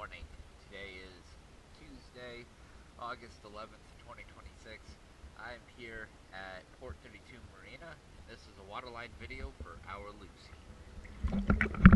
morning. Today is Tuesday, August 11th, 2026. I am here at Port 32 Marina, and this is a waterline video for our Lucy.